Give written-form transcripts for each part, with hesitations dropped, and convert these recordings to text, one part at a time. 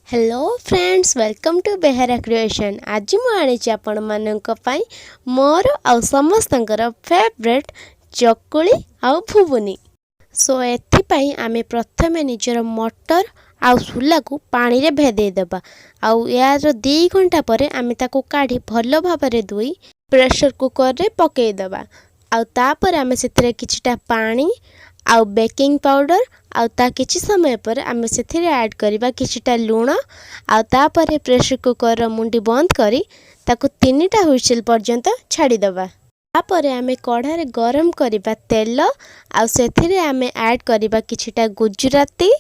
Hello friends, welcome to Behera creation. आज मुझे आपण मानक मोर आ समस्तंकर फेवरेट चकुली आ भुवनी। सो एथिपाई आमे प्रथमे निजर मटर आ सुला को पानी रे भेदे देबा। आउ यार 2 घंटा परे आमे ताको काढी भलो भाबरे धोई प्रेशर कुकर रे पके देबा। आउ तापर आमे सेतरे किछटा पानी आउ बेकिंग पाउडर आउ ता किछि समय पर आमे सेथिरे ऐड करबा किछटा लूण आउ तापर प्रेशर कुकर रो मुंडी बंद करी ताको 3टा हुइसिल पर्यंत छाड़ी देबा। तापर आमे कढ़ा रे गरम करबा तेल आउ सेथिरे आमे ऐड करबा किछटा गुजराती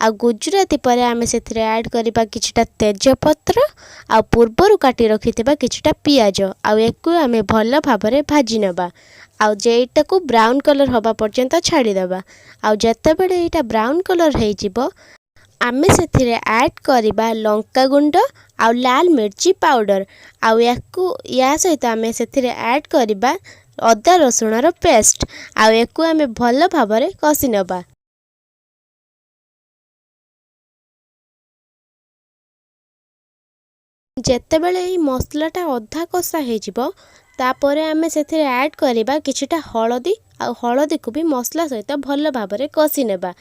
आउ गुजराती परे आमे सेथिरे ऐड करबा किछटा तेजपत्र आउ पूर्वरु काटी रखितबा किछटा पियाज आउ एकु आमे भलो भाबरे भाजी नेबा। आउ जेटा को ब्राउन कलर हवा पर्यंत छाड़ी देबा। आउ जते बेले एटा ब्राउन कलर हे जिवो आमे सेथिरे ऐड करबा लंका गुंड आउ लाल मिर्ची पाउडर आउ या सहित आमे सेथिरे ऐड करबा अदा रसुण रो पेस्ट आउ एकु आमे भलो भाबरे कसी नेबा। जेते बेले ई मसलाटा अधा कषा हे जिवो तापरे आमे सेथिरे ऐड करबा किछटा हळदी आउ हळदी को भी मसला सहित भलो भाबरे कसी नेबा।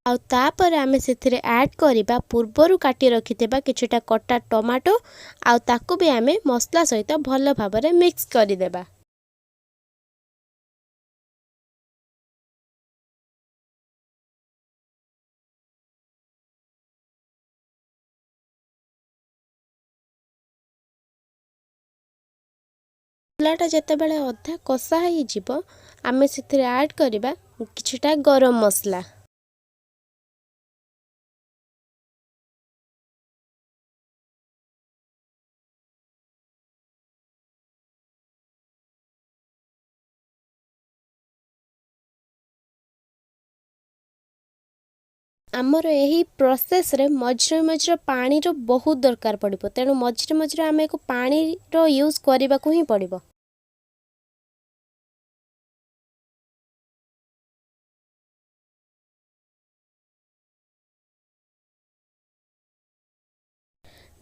आउ तापर आमे सेथिरे ऐड करबा पूर्वरु काटी रखितेबा किछटा कटा टमाटो आउ ताको भी आमे मसला सहित भलो भाबरे मिक्स करि देबा। मसलाटा जेते बेले अधा कषा हे जिवो आमे सेथिरे ऐड करबा किछटा गरम मसला। आमर यही प्रोसेस रे मझरे मझरे पानी रो बहुत दरकार पड़िबो, तेणु मझरे मझरे आमे को पानी रो यूज करबा को ही पड़िबो।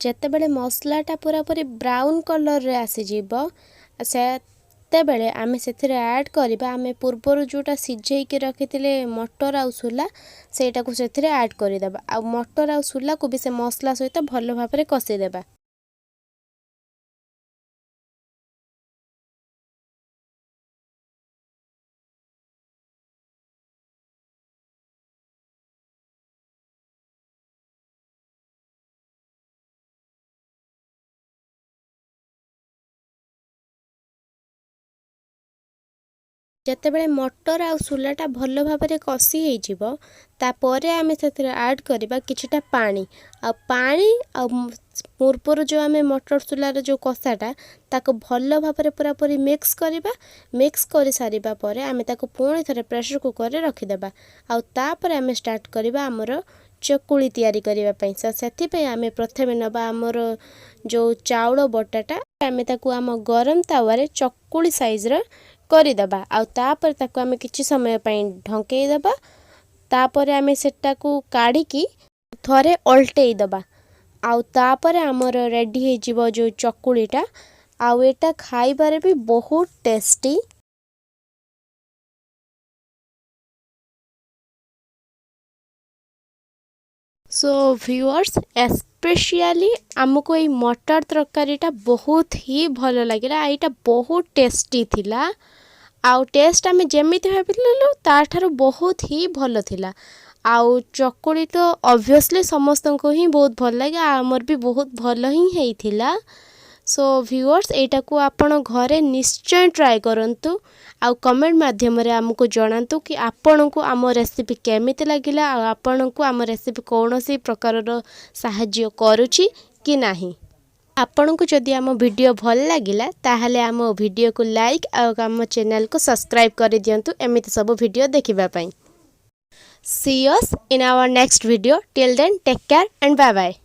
जेते बेले मसलाटा पूरा पूरी ब्राउन कलर रे आसी जिवो सेते बेले आमे सेथिरे ऐड करबा आमे पूर्वरु जोटा सिझेई के रखिथिले मटर आउ सुला सेटा को सेथिरे ऐड करि देबा। आ मटर आउ सुला को भी से मसला सहित भलो भाबरे कसी देबा। जेते बेले मटर आउ सुलाटा भलो भाबरे कसी हे जिवो तापरे आमे सेथिरे ऐड करबा किछटा पानी आ पूर्वरु जो आमे मटर सुलार जो कसाटा ताको भलो भाबरे पूरा पूरी मिक्स करबा। मिक्स करि सारिबा परे आमे ताको पुणी थरे प्रेशर कुकर रे रखि देबा। आउ तापर आमे स्टार्ट करबा हमरो चकुली तयारी करबा पई। सेथि पई आमे प्रथमे नबा हमरो जो चाउଳ बटाटा आमे ताको आम गरम तावा रे चकुली साइज रे करि देबा। आउ तापर ताको आमे किछि समय पई ढंकेई देबा। तापर आमे सेटा को काढी की थरे अल्टेई देबा। आउ तापर हमर रेडी हे जिवो जो चकुलीटा। आउ एटा खाइबारे भी बहुत टेस्टी। सो व्यूअर्स, स्पेशली आमको ये मटर तरकारीटा बहुत ही भलो लगिला। एटा बहुत टेस्टी थिला। आउ टेस्ट आमे जेमिति भाबिलु ताठारो बहुत ही भलो थिला। आउ चकुली तो ऑब्वियसली समस्तनको ही बहुत भल लागे, आमर भी बहुत भलो ही हेइथिला। सो व्यूअर्स, एटा को आपण घरे निश्चय ट्राई करंतु आउ कमेंट माध्यम रे हमको जणांतु कि आपनको आम रेसिपी केमिति लागिला आ आपनको आम रेसिपी कौनसी प्रकार रो साहाय्य करूची कि नाही। आपनको जदि आम वीडियो भल लागिला ताहले आम वीडियो को लाइक और आम चैनल को सब्सक्राइब कर दियंतु एमिति सब वीडियो देखिबा पई। See us in our next video. Till then, take care and bye bye.